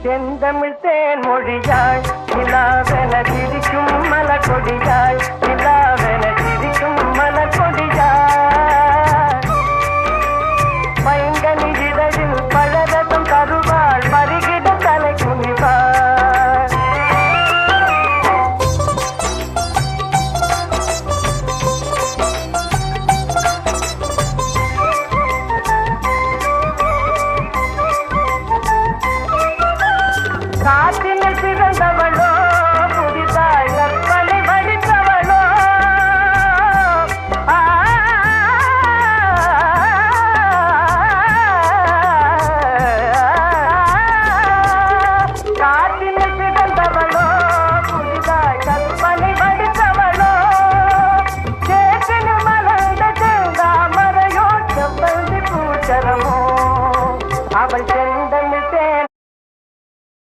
செந்தமிழ் தேன் மொழியாய் நிலாவென சிரிக்கும் மலர்கொடியாய் நிலாவென சிரிக்கும் மலர்கொடியாய் பைங்கனி இதழில் பழரசம் தருவாள் பருகிட தலை குனிவாள் காற்றினில் பிறந்தவள்